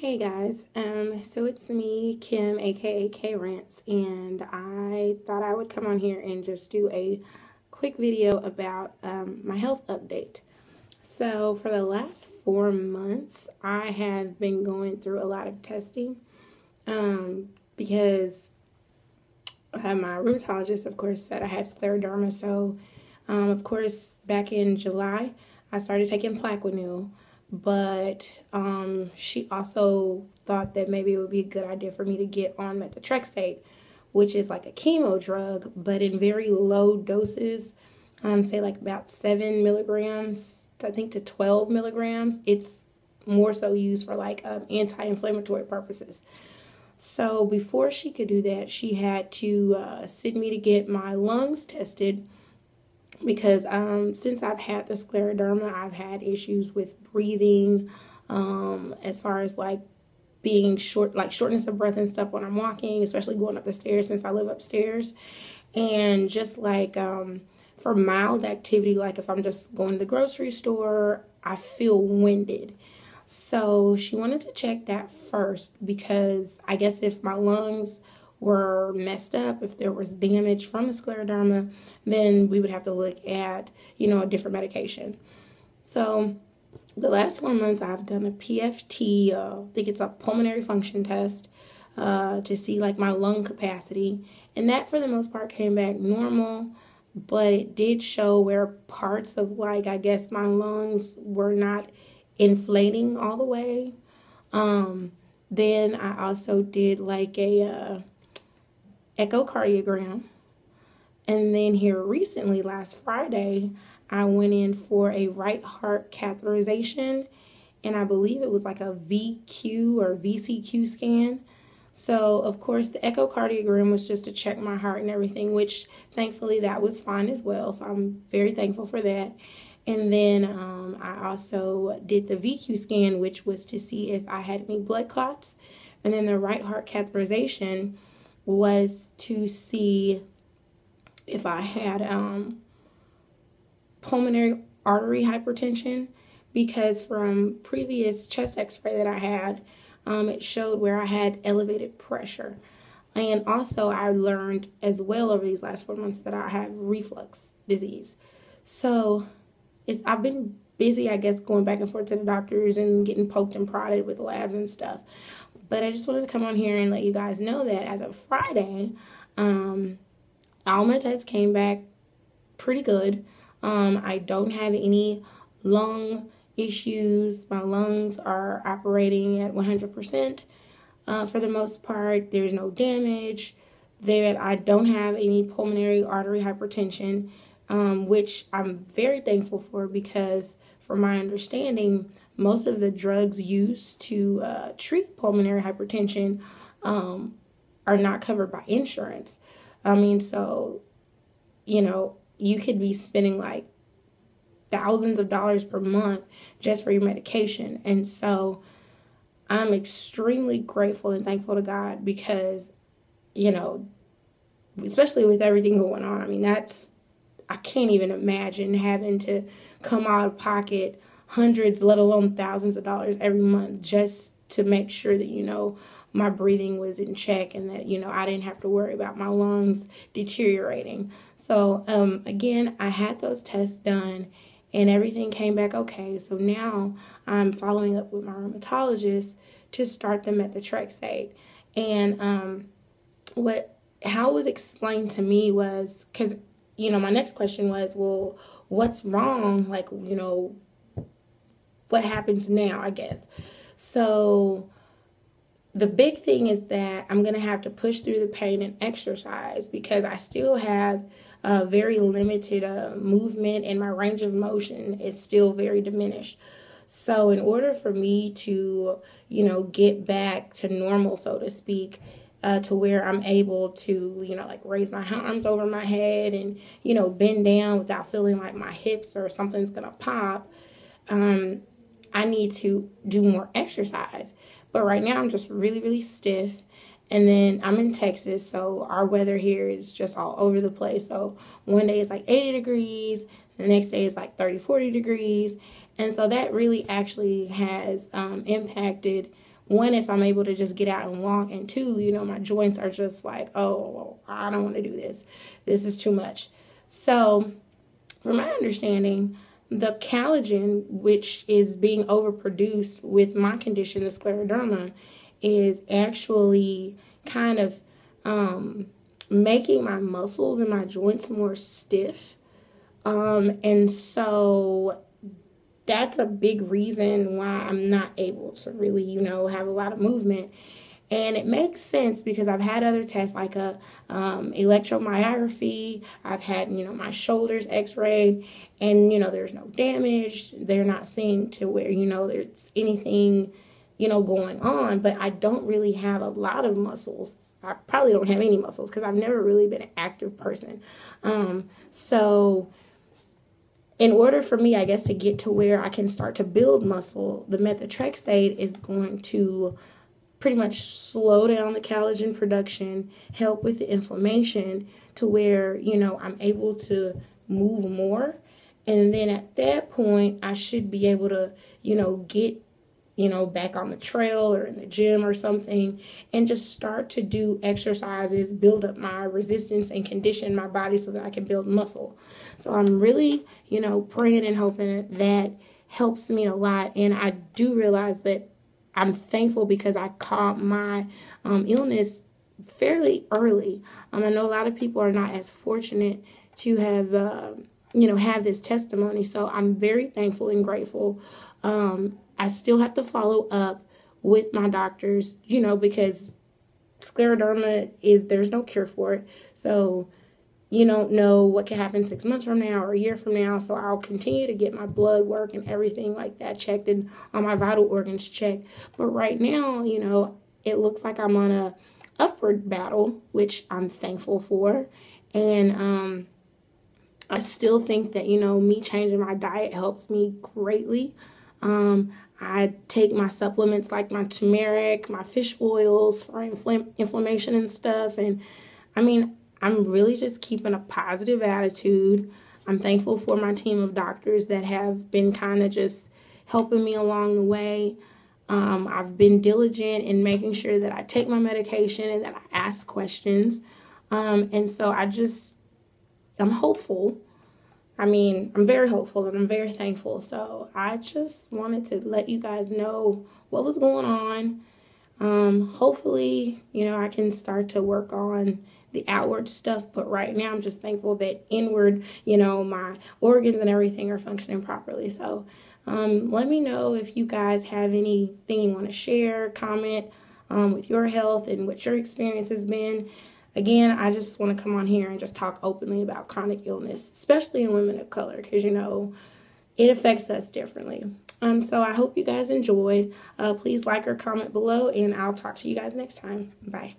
Hey guys, so it's me, Kim, aka K Rants, and I thought I would come on here and just do a quick video about my health update. So, for the last 4 months, I have been going through a lot of testing because my rheumatologist, of course, said I had scleroderma. So, of course, back in July, I started taking Plaquenil. But she also thought that maybe it would be a good idea for me to get on methotrexate, which is like a chemo drug, but in very low doses, say like about 7 milligrams, I think to 12 milligrams. It's more so used for like anti-inflammatory purposes. So before she could do that, she had to send me to get my lungs tested because since I've had the scleroderma, I've had issues with breathing, as far as like being shortness of breath and stuff when I'm walking, especially going up the stairs since I live upstairs. And just like for mild activity, like if I'm just going to the grocery store, I feel winded. So she wanted to check that first because I guess if my lungs were messed up, if there was damage from the scleroderma, then we would have to look at, a different medication. So the last 4 months, I've done a PFT, I think it's a pulmonary function test, to see like my lung capacity. And that for the most part came back normal, but it did show where parts of like, I guess my lungs were not inflating all the way. Then I also did like a echocardiogram. And then here recently, last Friday, I went in for a right heart catheterization, and I believe it was like a VQ or VCQ scan. So, of course, the echocardiogram was just to check my heart and everything, which thankfully that was fine as well. So I'm very thankful for that. And then I also did the VQ scan, which was to see if I had any blood clots. And then the right heart catheterization was to see if I had pulmonary artery hypertension, because from previous chest x-ray that I had, it showed where I had elevated pressure. And also I learned as well over these last 4 months that I have reflux disease. So I've been busy, I guess, going back and forth to the doctors and getting poked and prodded with labs and stuff. But I just wanted to come on here and let you guys know that as of Friday, all my tests came back pretty good. I don't have any lung issues. My lungs are operating at 100%. For the most part, there's no damage. I don't have any pulmonary artery hypertension, which I'm very thankful for, because from my understanding, most of the drugs used to treat pulmonary hypertension are not covered by insurance. So, you could be spending like thousands of dollars per month just for your medication. And so I'm extremely grateful and thankful to God because, especially with everything going on, I can't even imagine having to come out of pocket hundreds, let alone thousands of dollars every month just to make sure that, my breathing was in check and that, I didn't have to worry about my lungs deteriorating. So, again, I had those tests done and everything came back okay. So now I'm following up with my rheumatologist to start the methotrexate. And how it was explained to me was, because, my next question was, well, what's wrong? Like, what happens now, I guess. So the big thing is that I'm going to have to push through the pain and exercise because I still have very limited movement, and my range of motion is still very diminished. So in order for me to, get back to normal, so to speak, to where I'm able to, like raise my arms over my head and, bend down without feeling like my hips or something's going to pop, I need to do more exercise. But right now I'm just really, really stiff. And then I'm in Texas, so our weather here is just all over the place. So one day it's like 80 degrees, the next day it's like 30, 40 degrees. And so that really actually has impacted one, if I'm able to just get out and walk, and two, my joints are just like, oh, I don't want to do this. This is too much. So from my understanding, the collagen, which is being overproduced with my condition, the scleroderma, is actually kind of making my muscles and my joints more stiff. And so that's a big reason why I'm not able to really, have a lot of movement. And it makes sense because I've had other tests like a electromyography. I've had, my shoulders x-rayed, and, there's no damage. They're not seeing to where, there's anything, going on. But I don't really have a lot of muscles. I probably don't have any muscles because I've never really been an active person. So in order for me, I guess, to get to where I can start to build muscle, the methotrexate is going to pretty much slow down the collagen production, help with the inflammation to where, I'm able to move more. And then at that point, I should be able to, get, back on the trail or in the gym or something, and just start to do exercises, build up my resistance and condition my body so that I can build muscle. So I'm really, praying and hoping that that helps me a lot. And I do realize that I'm thankful because I caught my illness fairly early. I know a lot of people are not as fortunate to have, have this testimony. So I'm very thankful and grateful. I still have to follow up with my doctors, because scleroderma there's no cure for it. So you don't know what can happen 6 months from now or a year from now. So I'll continue to get my blood work and everything like that checked and all my vital organs checked. But right now, it looks like I'm on a upward battle, which I'm thankful for. And I still think that, me changing my diet helps me greatly. I take my supplements like my turmeric, my fish oils for inflammation and stuff. And I'm really just keeping a positive attitude. I'm thankful for my team of doctors that have been kind of just helping me along the way. I've been diligent in making sure that I take my medication and that I ask questions. And so I'm hopeful. I'm very hopeful and I'm very thankful. So I just wanted to let you guys know what was going on. Hopefully, I can start to work on the outward stuff. But right now, I'm just thankful that inward, my organs and everything are functioning properly. So let me know if you guys have anything you want to share, comment with your health and what your experience has been. Again, I just want to come on here and just talk openly about chronic illness, especially in women of color, because, it affects us differently. So I hope you guys enjoyed. Please like or comment below, and I'll talk to you guys next time. Bye.